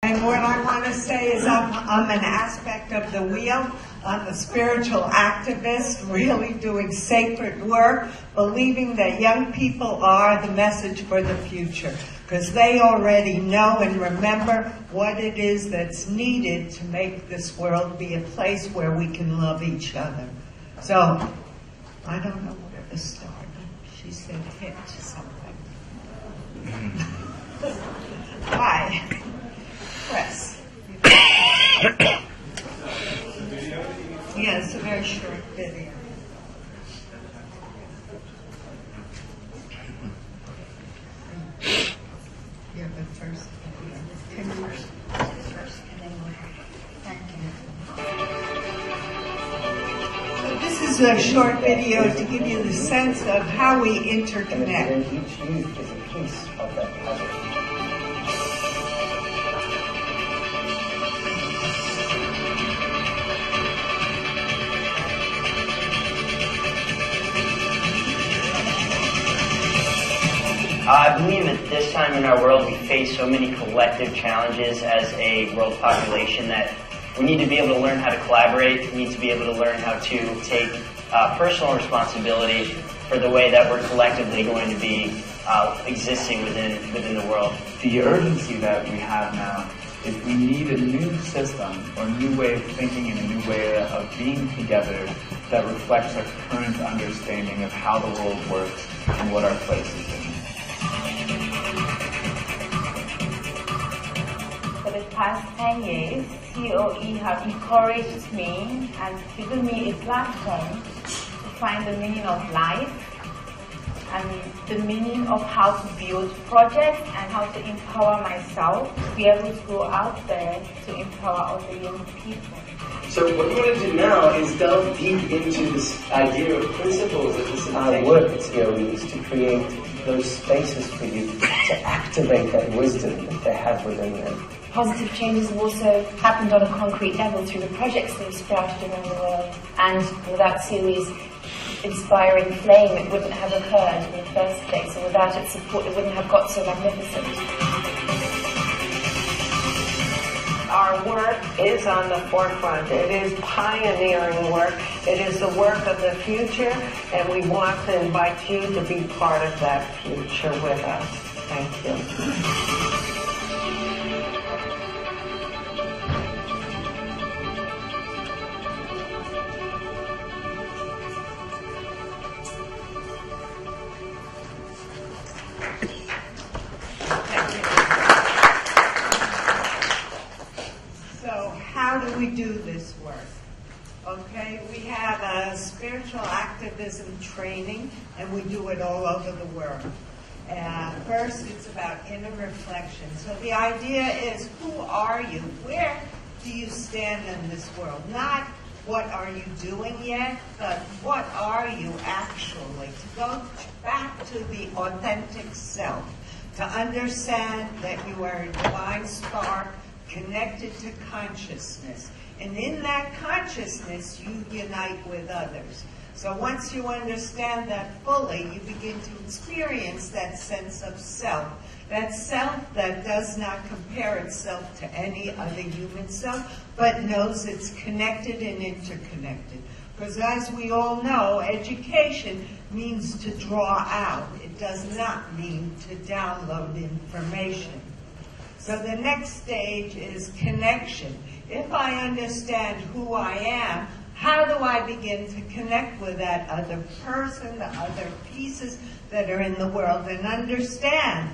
And what I want to say is I'm an aspect of the wheel. I'm a spiritual activist, really doing sacred work, believing that young people are the message for the future, because they already know and remember what it is that's needed to make this world be a place where we can love each other. So, I don't know where to start. She said hit something. Hi. Press. Yeah, it's a very short video. Yeah, but first, first, and then we'll thank you. So this is a short video to give you the sense of how we interconnect. And each youth is a piece of that puzzle. I believe at this time in our world we face so many collective challenges as a world population that we need to be able to learn how to collaborate. We need to be able to learn how to take personal responsibility for the way that we're collectively going to be existing within the world. The urgency that we have now is we need a new system or a new way of thinking and a new way of being together that reflects our current understanding of how the world works and what our place is in. For the past 10 years, COE have encouraged me and given me a platform to find the meaning of life and the meaning of how to build projects and how to empower myself to be able to go out there to empower other young people. So what you want to do now is delve deep into this idea of principles of facilitation. Our work at COE is to create those spaces for you to activate that wisdom that they have within them. Positive changes have also happened on a concrete level through the projects that have sprouted around the world. And without COE's inspiring flame, it wouldn't have occurred in the first place. And without its support, it wouldn't have got so magnificent. Our work is on the forefront. It is pioneering work. It is the work of the future, and we want to invite you to be part of that future with us. Thank you. We do this work. Okay, we have a spiritual activism training, and we do it all over the world. First, it's about inner reflection. So the idea is, who are you? Where do you stand in this world? Not what are you doing yet, but what are you actually? To go back to the authentic self, to understand that you are a divine spark, connected to consciousness. And in that consciousness, you unite with others. So once you understand that fully, you begin to experience that sense of self. That self that does not compare itself to any other human self, but knows it's connected and interconnected. Because as we all know, education means to draw out. It does not mean to download information. So the next stage is connection. If I understand who I am, how do I begin to connect with that other person, the other pieces that are in the world, and understand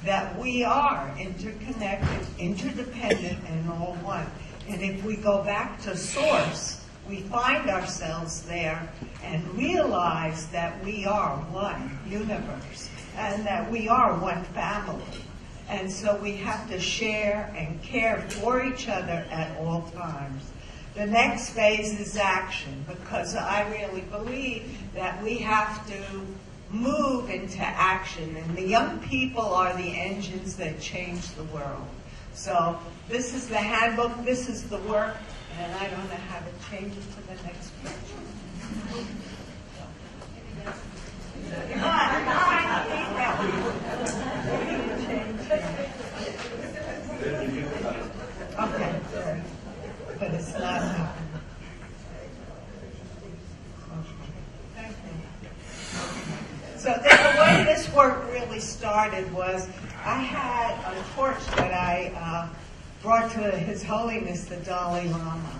that we are interconnected, interdependent, and all one. And if we go back to source, we find ourselves there and realize that we are one universe and that we are one family. And so we have to share and care for each other at all times. The next phase is action, because I really believe that we have to move into action. And the young people are the engines that change the world. So this is the handbook, this is the work, and I don't know how to change it to the next picture. Change. way this work really started was I had a torch that I brought to His Holiness the Dalai Lama.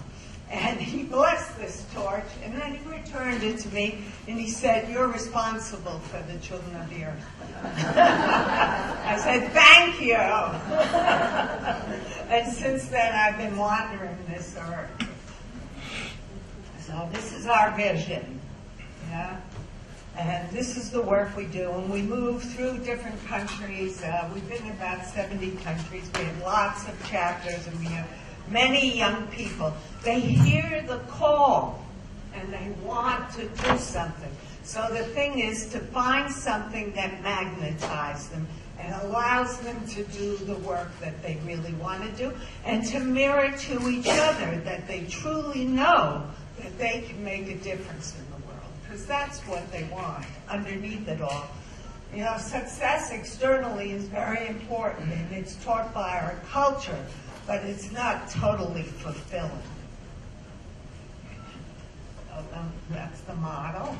And he blessed this torch, and then he returned it to me, and he said, "You're responsible for the children of the earth." I said, "Thank you." And since then, I've been wandering this earth. So this is our vision, yeah? And this is the work we do, and we move through different countries. We've been in about 70 countries. We have lots of chapters, and we have many young people. They hear the call, and they want to do something. So the thing is to find something that magnetizes them and allows them to do the work that they really want to do, and to mirror to each other that they truly know that they can make a difference in the world, because that's what they want underneath it all. You know, success externally is very important, and it's taught by our culture, but it's not totally fulfilling. So that's the model.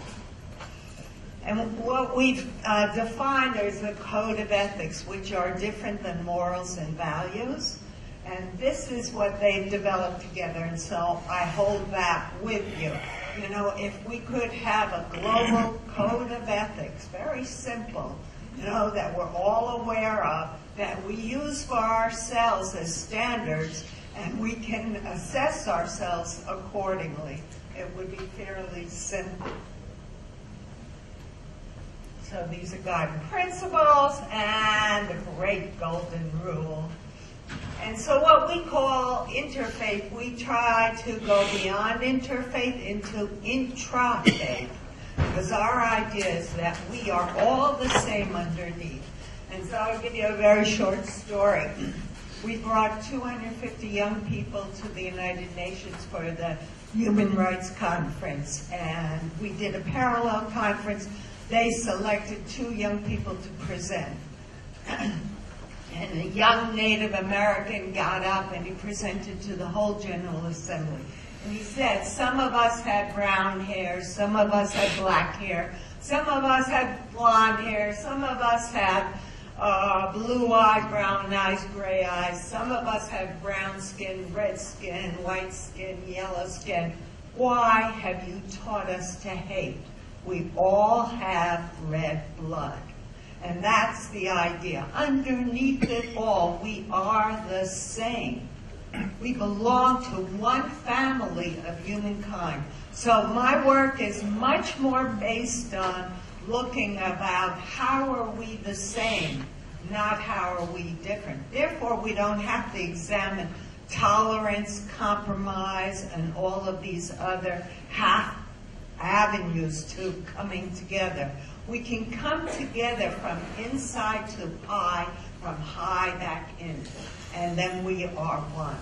And what we've defined is a code of ethics, which are different than morals and values. And this is what they've developed together, and so I hold that with you. You know, if we could have a global code of ethics, very simple, you know, that we're all aware of, that we use for ourselves as standards, and we can assess ourselves accordingly, it would be fairly simple. So these are guiding principles and the great golden rule. And so what we call interfaith, we try to go beyond interfaith into intrafaith, because our idea is that we are all the same underneath. And so I'll give you a very short story. We brought 250 young people to the United Nations for the Human Rights Conference, and we did a parallel conference. They selected 2 young people to present. And a young Native American got up and he presented to the whole General Assembly. And he said, some of us had brown hair, some of us had black hair, some of us had blonde hair, some of us had blue eyes, brown eyes, gray eyes, some of us had brown skin, red skin, white skin, yellow skin. Why have you taught us to hate? We all have red blood. And that's the idea. Underneath it all, we are the same. We belong to one family of humankind. So my work is much more based on looking about how are we the same, not how are we different. Therefore, we don't have to examine tolerance, compromise, and all of these other half avenues to coming together. We can come together from inside to high, from high back in, and then we are one.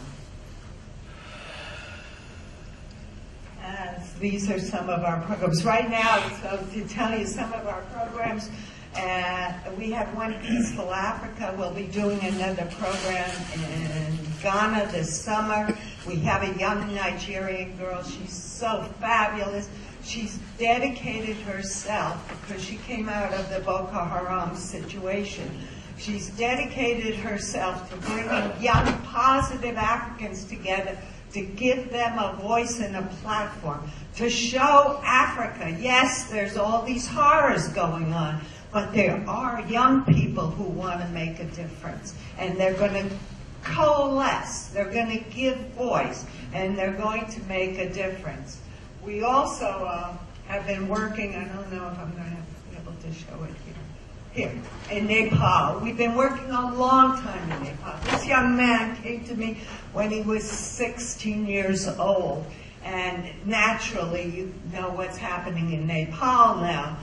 And these are some of our programs. Right now, so to tell you some of our programs, we have one Peaceful Africa. We'll be doing another program in Ghana this summer. We have a young Nigerian girl. She's so fabulous. She's dedicated herself, because she came out of the Boko Haram situation. She's dedicated herself to bringing young, positive Africans together to give them a voice and a platform, to show Africa, yes, there's all these horrors going on, but there are young people who want to make a difference, and they're going to coalesce, they're going to give voice, and they're going to make a difference. We also have been working, I don't know if I'm going to be able to show it here, in Nepal. We've been working a long time in Nepal. This young man came to me when he was 16 years old, and naturally, you know what's happening in Nepal now.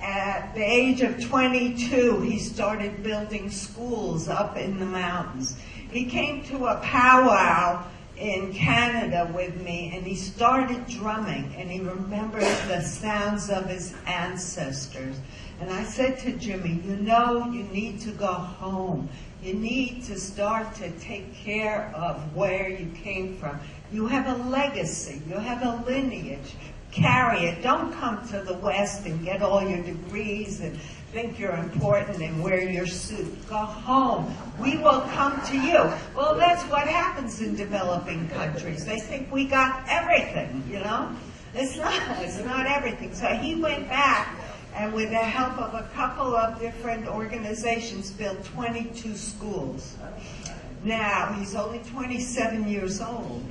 At the age of 22, he started building schools up in the mountains. He came to a powwow in Canada with me, and he started drumming, and he remembered the sounds of his ancestors. And I said to Jimmy, you know, you need to go home. You need to start to take care of where you came from. You have a legacy. You have a lineage. Carry it. Don't come to the West and get all your degrees and think you're important and wear your suit. Go home. We will come to you. Well, that's what happens in developing countries. They think we got everything, you know? It's not everything. So he went back and with the help of a couple of different organizations built 22 schools. Now, he's only 27 years old,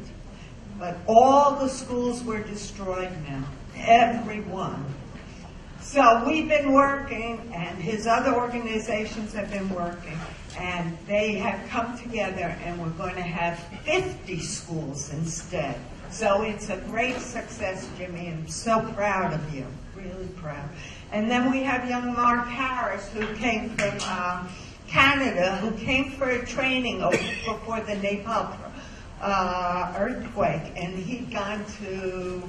but all the schools were destroyed now. Every one. So we've been working, and his other organizations have been working, and they have come together, and we're going to have 50 schools instead. So it's a great success, Jimmy, and I'm so proud of you, really proud. And then we have young Mark Harris, who came from Canada, who came for a training before the Nepal earthquake, and he'd gone to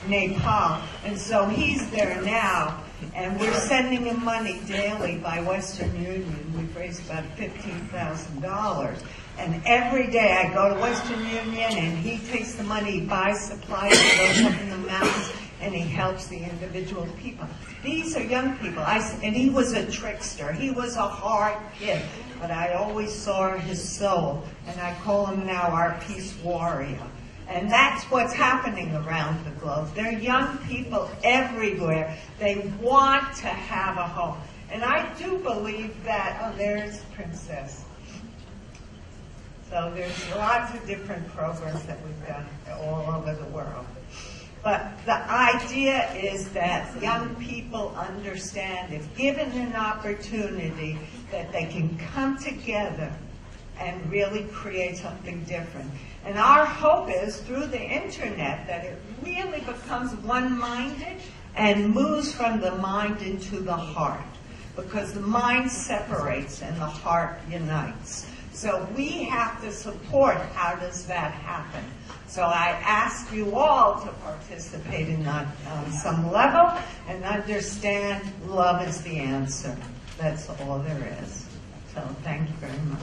Nepal, and so he's there now, and we're sending him money daily by Western Union. We've raised about $15,000, and every day I go to Western Union, and he takes the money, he buys supplies, he goes up in the mountains, and he helps the individual people. These are young people, and he was a trickster. He was a hard kid, but I always saw his soul, and I call him now our peace warrior. And that's what's happening around the globe. There are young people everywhere. They want to have a home. And I do believe that, oh, there's Princess. So there's lots of different programs that we've done all over the world. But the idea is that young people understand, if given an opportunity, that they can come together and really create something different. And our hope is, through the internet, that it really becomes one-minded and moves from the mind into the heart. Because the mind separates and the heart unites. So we have to support how does that happen. So I ask you all to participate in that on some level and understand love is the answer. That's all there is. So thank you very much.